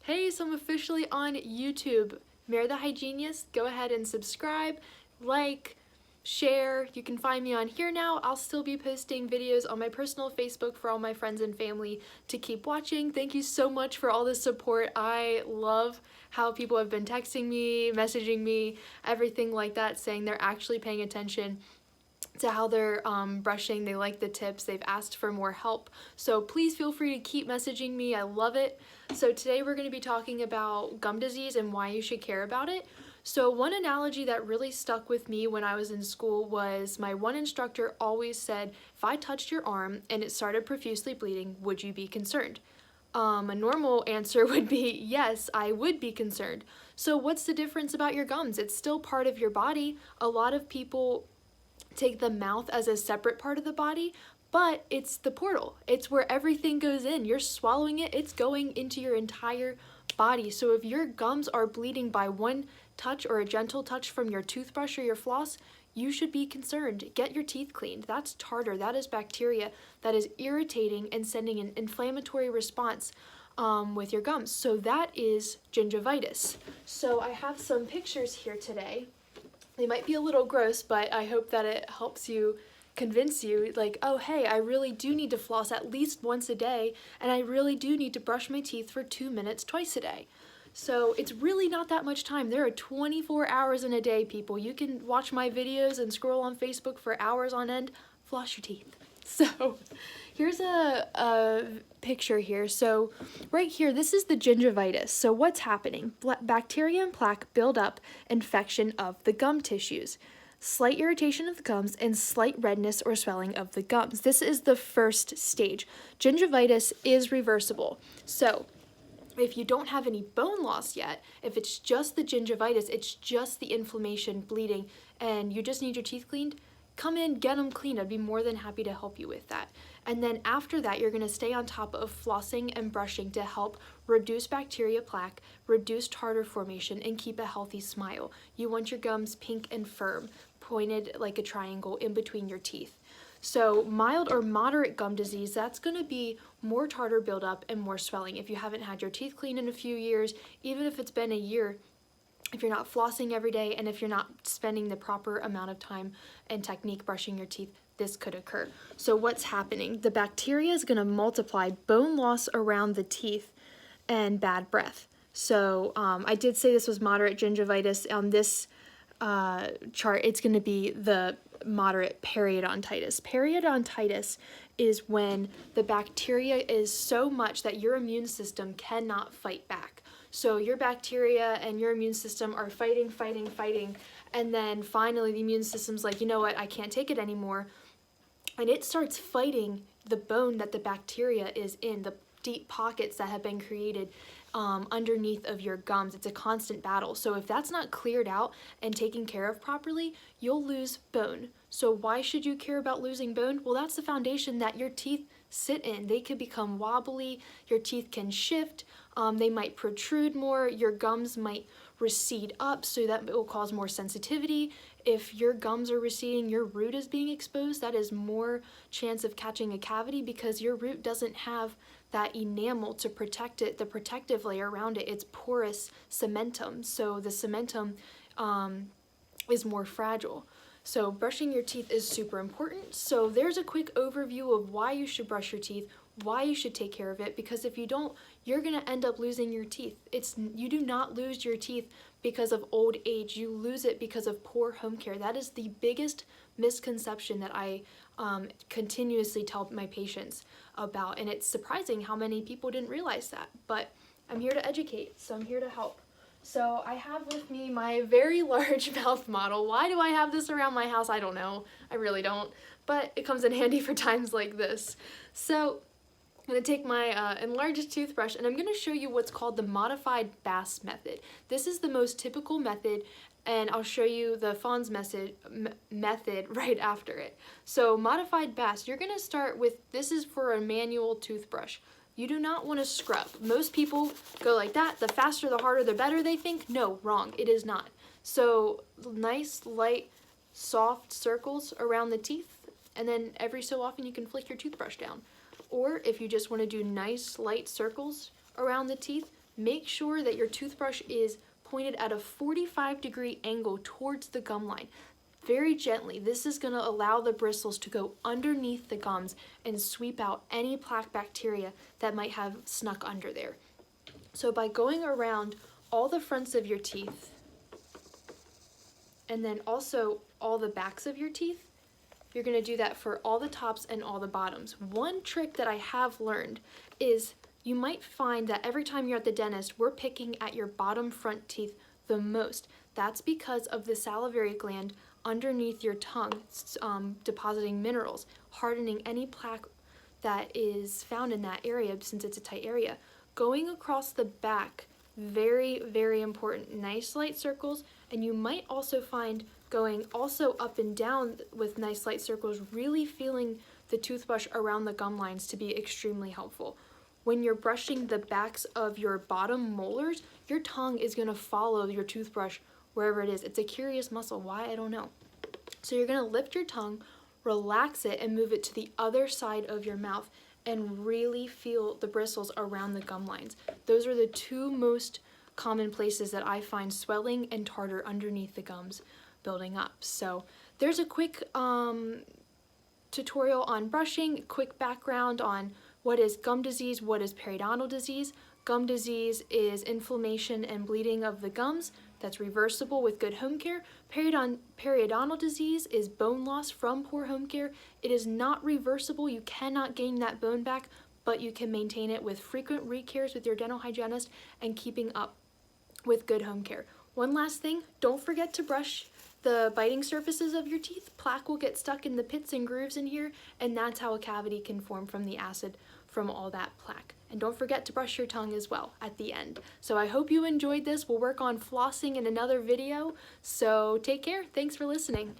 Hey, so I'm officially on YouTube. Mare the Hygienist. Go ahead and subscribe, like, share. You can find me on here now. I'll still be posting videos on my personal Facebook for all my friends and family to keep watching. Thank you so much for all the support. I love how people have been texting me, messaging me, everything like that, saying they're actually paying attention to how they're brushing. They like the tips. They've asked for more help. So please feel free to keep messaging me. I love it. So today we're going to be talking about gum disease and why you should care about it. So one analogy that really stuck with me when I was in school was my one instructor always said, if I touched your arm and it started profusely bleeding, would you be concerned? A normal answer would be, yes, I would be concerned. So what's the difference about your gums? It's still part of your body. A lot of people take the mouth as a separate part of the body, but it's the portal. It's where everything goes in. You're swallowing it, it's going into your entire body. So if your gums are bleeding by one touch or a gentle touch from your toothbrush or your floss, you should be concerned. Get your teeth cleaned. That's tartar, that is bacteria that is irritating and sending an inflammatory response with your gums. So that is gingivitis. So I have some pictures here today. They might be a little gross, but I hope that it helps you convince you, like, oh hey, I really do need to floss at least once a day, and I really do need to brush my teeth for 2 minutes twice a day. So it's really not that much time. There are 24 hours in a day, people. You can watch my videos and scroll on Facebook for hours on end. Floss your teeth. So here's a picture here. So right here, this is the gingivitis. So what's happening? Bacteria and plaque build up infection of the gum tissues, slight irritation of the gums, and slight redness or swelling of the gums. This is the first stage. Gingivitis is reversible. So if you don't have any bone loss yet, if it's just the gingivitis, it's just the inflammation, bleeding, and you just need your teeth cleaned, come in, get them cleaned. I'd be more than happy to help you with that. And then after that, you're gonna stay on top of flossing and brushing to help reduce bacteria plaque, reduce tartar formation, and keep a healthy smile. You want your gums pink and firm, pointed like a triangle in between your teeth. So mild or moderate gum disease, that's gonna be more tartar buildup and more swelling. If you haven't had your teeth cleaned in a few years, even if it's been a year, if you're not flossing every day, and if you're not spending the proper amount of time and technique brushing your teeth, this could occur. So what's happening? The bacteria is gonna multiply, bone loss around the teeth, and bad breath. So I did say this was moderate gingivitis. On this chart, it's gonna be the moderate periodontitis. Periodontitis is when the bacteria is so much that your immune system cannot fight back. So your bacteria and your immune system are fighting, and then finally the immune system's like, you know what, I can't take it anymore, and it starts fighting the bone that the bacteria is in, the deep pockets that have been created underneath of your gums. It's a constant battle. So if that's not cleared out and taken care of properly, you'll lose bone. So why should you care about losing bone? Well, that's the foundation that your teeth sit in. They could become wobbly, your teeth can shift, they might protrude more, your gums might recede up, so that it will cause more sensitivity. If your gums are receding, your root is being exposed, that is more chance of catching a cavity because your root doesn't have that enamel to protect it, the protective layer around it. It's porous cementum, so the cementum is more fragile. So brushing your teeth is super important. So there's a quick overview of why you should brush your teeth, why you should take care of it, because if you don't, you're gonna end up losing your teeth. You do not lose your teeth because of old age, you lose it because of poor home care. That is the biggest misconception that I continuously tell my patients about, and it's surprising how many people didn't realize that, but I'm here to educate, so I'm here to help. So I have with me my very large mouth model. Why do I have this around my house? I don't know. I really don't. But it comes in handy for times like this. So I'm going to take my enlarged toothbrush and I'm going to show you what's called the modified Bass method. This is the most typical method, and I'll show you the Fons method right after it. So modified Bass, you're going to start with, this is for a manual toothbrush. You do not want to scrub. Most people go like that. The faster, the harder, the better, they think. No, wrong. It is not. So nice, light, soft circles around the teeth, and then every so often you can flick your toothbrush down. Or if you just want to do nice, light circles around the teeth, make sure that your toothbrush is pointed at a 45-degree angle towards the gum line. Very gently. This is going to allow the bristles to go underneath the gums and sweep out any plaque bacteria that might have snuck under there. So by going around all the fronts of your teeth, and then also all the backs of your teeth, you're going to do that for all the tops and all the bottoms. One trick that I have learned is you might find that every time you're at the dentist, we're picking at your bottom front teeth the most. That's because of the salivary gland underneath your tongue depositing minerals, hardening any plaque that is found in that area since it's a tight area. Going across the back, very, very important. Nice light circles, and you might also find going also up and down with nice light circles, really feeling the toothbrush around the gum lines to be extremely helpful. When you're brushing the backs of your bottom molars, your tongue is going to follow your toothbrush wherever it is. It's a curious muscle. Why? I don't know. So you're going to lift your tongue, relax it, and move it to the other side of your mouth and really feel the bristles around the gum lines. Those are the two most common places that I find swelling and tartar underneath the gums building up. So there's a quick tutorial on brushing, quick background on what is gum disease, what is periodontal disease. Gum disease is inflammation and bleeding of the gums that's reversible with good home care. Periodontal disease is bone loss from poor home care. It is not reversible. You cannot gain that bone back, but you can maintain it with frequent re-cares with your dental hygienist and keeping up with good home care. One last thing, don't forget to brush the biting surfaces of your teeth. Plaque will get stuck in the pits and grooves in here, and that's how a cavity can form from the acid from all that plaque. And don't forget to brush your tongue as well at the end. So I hope you enjoyed this. We'll work on flossing in another video. So take care. Thanks for listening.